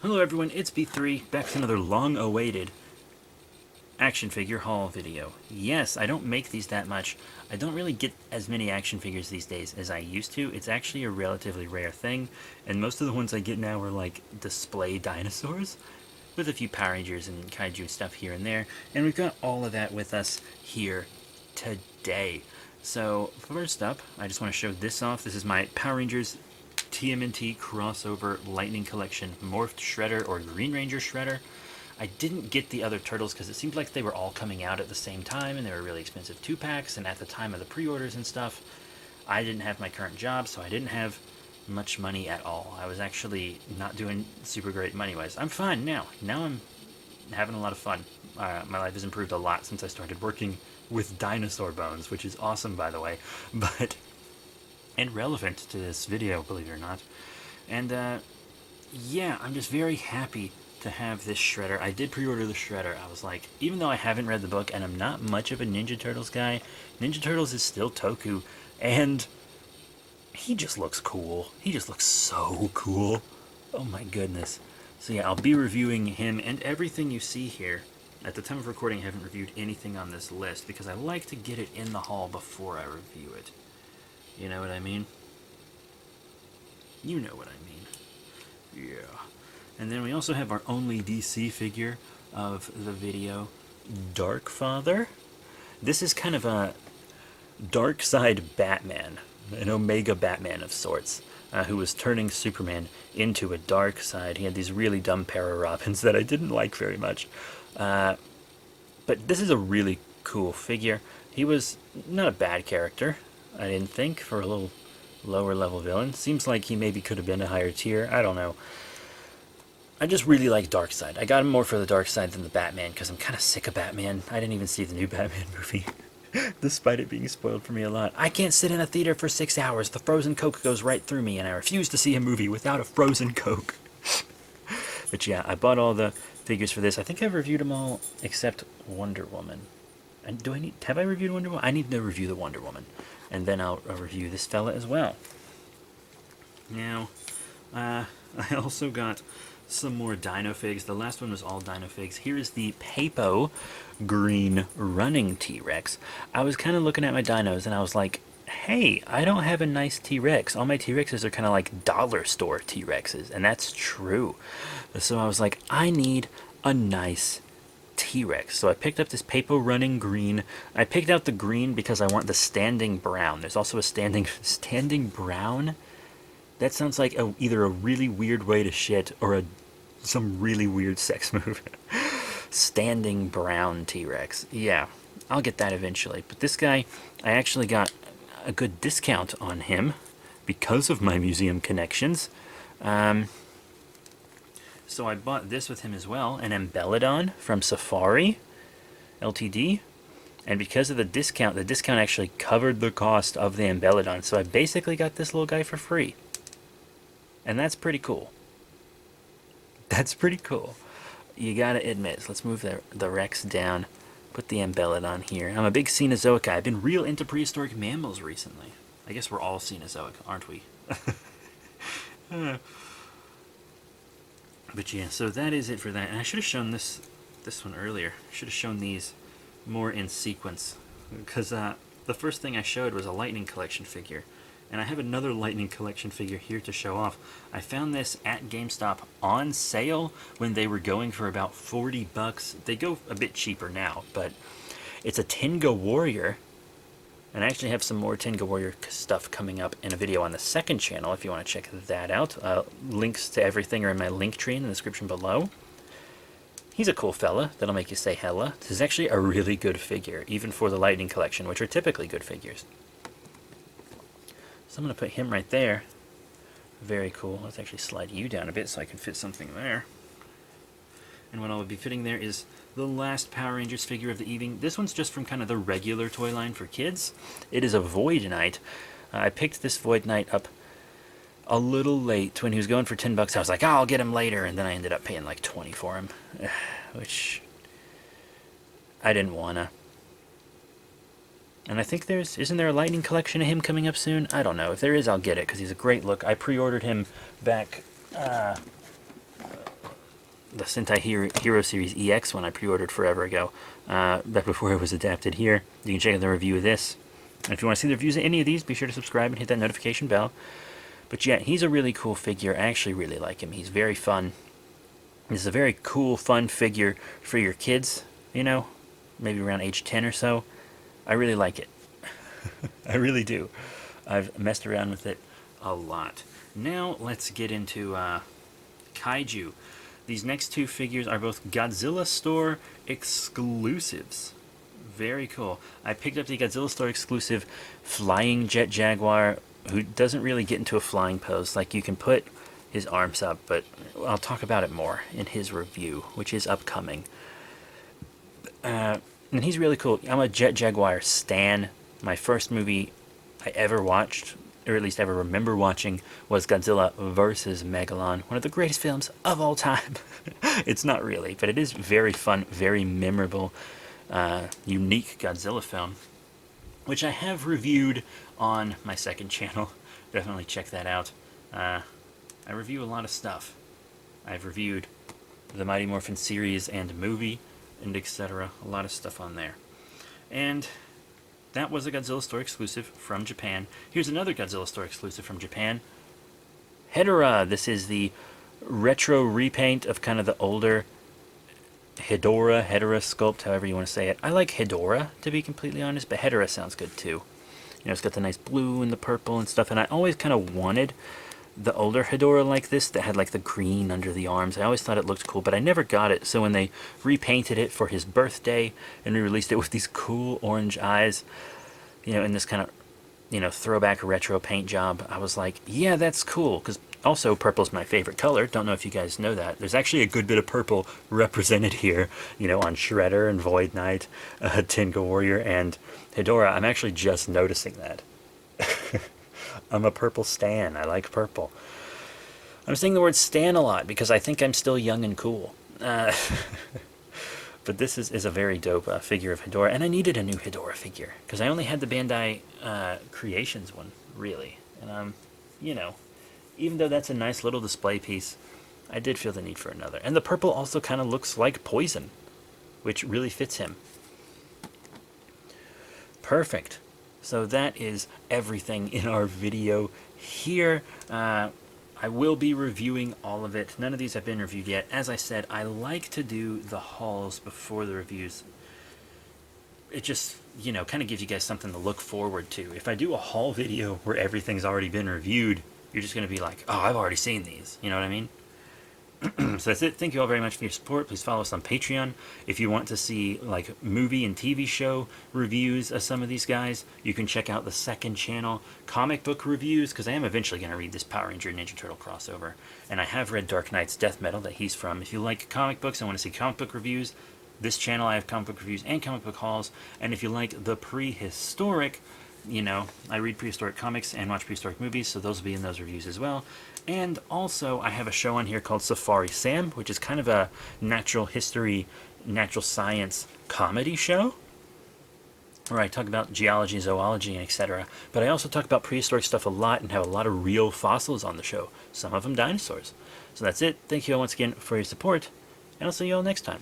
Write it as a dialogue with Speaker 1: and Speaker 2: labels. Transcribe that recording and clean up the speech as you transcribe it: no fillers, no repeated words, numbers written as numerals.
Speaker 1: Hello everyone, it's B3, back with another long-awaited action figure haul video. Yes, I don't make these that much. I don't really get as many action figures these days as I used to. It's actually a relatively rare thing, and most of the ones I get now are like display dinosaurs, with a few Power Rangers and Kaiju stuff here and there, and we've got all of that with us here today. So, first up, I just want to show this off. This is my Power Rangers Tmnt crossover Lightning Collection Morphed Shredder or Green Ranger Shredder. I didn't get the other turtles because it seemed like they were all coming out at the same time and they were really expensive 2-packs, and at the time of the pre-orders and stuff, I didn't have my current job, so I didn't have much money at all. I was actually not doing super great money-wise. I'm fine now. Now I'm having a lot of fun. My life has improved a lot since I started working with dinosaur bones, which is awesome, by the way, but and relevant to this video, believe it or not. And yeah, I'm just very happy to have this Shredder. I did pre-order the Shredder. I was like, even though I haven't read the book and I'm not much of a Ninja Turtles guy, Ninja Turtles is still Toku, and he just looks cool. He just looks so cool. Oh my goodness. So yeah, I'll be reviewing him and everything you see here. At the time of recording, I haven't reviewed anything on this list because I like to get it in the haul before I review it. You know what I mean? You know what I mean. Yeah. And then we also have our only DC figure of the video, Darkfather. This is kind of a dark side Batman, an Omega Batman of sorts, who was turning Superman into a dark side. He had these really dumb para-Robins that I didn't like very much. But this is a really cool figure. He was not a bad character, I didn't think, for a little lower level villain. Seems like he maybe could have been a higher tier. I don't know. I just really like Darkseid. I got him more for the Darkseid than the Batman because I'm kind of sick of Batman. I didn't even see the new Batman movie, despite it being spoiled for me a lot. I can't sit in a theater for 6 hours. The frozen Coke goes right through me, and I refuse to see a movie without a frozen Coke. But yeah, I bought all the figures for this. I think I've reviewed them all except Wonder Woman. And have I reviewed Wonder Woman? I need to review the Wonder Woman. And then I'll review this fella as well. Now, I also got some more dino figs. The last one was all dino figs. Here is the Papo green running T-Rex. I was kind of looking at my dinos and I was like, hey, I don't have a nice T-Rex. All my T-Rexes are kind of like dollar store T-Rexes, and that's true. So I was like, I need a nice T-Rex. So I picked up this Papo running green. I picked out the green because I want the standing brown. There's also a standing brown. That sounds like either a really weird way to shit or some really weird sex move. Standing brown T-Rex. Yeah, I'll get that eventually. But this guy, I actually got a good discount on him because of my museum connections. So I bought this with him as well, an Embellodon from Safari Ltd. And because of the discount actually covered the cost of the Embellodon. So I basically got this little guy for free. And that's pretty cool. That's pretty cool. You gotta admit. So let's move the Rex down. Put the Embellodon here. I'm a big Cenozoic guy. I've been real into prehistoric mammals recently. I guess we're all Cenozoic, aren't we? But yeah, so that is it for that. And I should have shown this one earlier. I should have shown these more in sequence. Because the first thing I showed was a Lightning Collection figure. And I have another Lightning Collection figure here to show off. I found this at GameStop on sale when they were going for about $40. They go a bit cheaper now, but it's a Tingo Warrior. And I actually have some more Tingo Warrior stuff coming up in a video on the second channel if you want to check that out. Links to everything are in my link tree in the description below. He's a cool fella that'll make you say hella. This is actually a really good figure, even for the Lightning Collection, which are typically good figures. So I'm going to put him right there. Very cool. Let's actually slide you down a bit so I can fit something there. And what I'll be fitting there is the last Power Rangers figure of the evening. This one's just from kind of the regular toy line for kids. It is a Void Knight. I picked this Void Knight up a little late. When he was going for $10, I was like, oh, I'll get him later. And then I ended up paying like $20 for him, which I didn't wanna. And I think isn't there a Lightning Collection of him coming up soon? I don't know. If there is, I'll get it, because he's a great look. I pre-ordered him back the Sentai Hero Series EX one I pre-ordered forever ago, back before it was adapted here. You can check out the review of this. And if you want to see the reviews of any of these, be sure to subscribe and hit that notification bell. But yeah, he's a really cool figure. I actually really like him. He's very fun. This is a very cool, fun figure for your kids, you know, maybe around age 10 or so. I really like it. I really do. I've messed around with it a lot. Now let's get into Kaiju. These next two figures are both Godzilla Store exclusives. Very cool. I picked up the Godzilla Store exclusive Flying Jet Jaguar, who doesn't really get into a flying pose. Like, you can put his arms up, but I'll talk about it more in his review, which is upcoming. And he's really cool. I'm a Jet Jaguar stan. My first movie I ever watched, or at least ever remember watching, was Godzilla vs. Megalon, one of the greatest films of all time. It's not really, but it is very fun, very memorable, unique Godzilla film, which I have reviewed on my second channel. Definitely check that out. I review a lot of stuff. I've reviewed the Mighty Morphin series and movie, and etc. A lot of stuff on there. And that was a Godzilla Store exclusive from Japan. Here's another Godzilla Store exclusive from Japan. Hedorah. This is the retro repaint of kind of the older Hedorah Heterosculpt, however you want to say it. I like Hedorah, to be completely honest, but Hedorah sounds good too. You know, it's got the nice blue and the purple and stuff, and I always kind of wanted the older Hedorah like this that had like the green under the arms. I always thought it looked cool, but I never got it. So when they repainted it for his birthday and re-released it with these cool orange eyes, you know, in this kind of, you know, throwback retro paint job, I was like, yeah, that's cool. Because also purple's my favorite color. Don't know if you guys know that. There's actually a good bit of purple represented here, you know, on Shredder and Void Knight, Tingo Warrior, and Hedorah. I'm actually just noticing that. I'm a purple stan. I like purple. I'm saying the word stan a lot because I think I'm still young and cool. But this is a very dope figure of Hedorah, and I needed a new Hedorah figure because I only had the Bandai Creations one, really. And, you know, even though that's a nice little display piece, I did feel the need for another. And the purple also kind of looks like Poison, which really fits him. Perfect. So that is everything in our video here. I will be reviewing all of it. None of these have been reviewed yet. As I said, I like to do the hauls before the reviews. It just, you know, kind of gives you guys something to look forward to. If I do a haul video where everything's already been reviewed, you're just going to be like, oh, I've already seen these. You know what I mean? So that's it. Thank you all very much for your support. Please follow us on Patreon. If you want to see like movie and TV show reviews of some of these guys, you can check out the second channel, comic book reviews, because I am eventually going to read this Power Ranger Ninja Turtle crossover. And I have read Dark Knight's Death Metal that he's from. If you like comic books and want to see comic book reviews, this channel I have comic book reviews and comic book hauls. And if you like the prehistoric, you know, I read prehistoric comics and watch prehistoric movies, so those will be in those reviews as well. And also, I have a show on here called Safari Sam, which is kind of a natural history, natural science comedy show, where I talk about geology, zoology, etc. But I also talk about prehistoric stuff a lot and have a lot of real fossils on the show, some of them dinosaurs. So that's it. Thank you all once again for your support, and I'll see you all next time.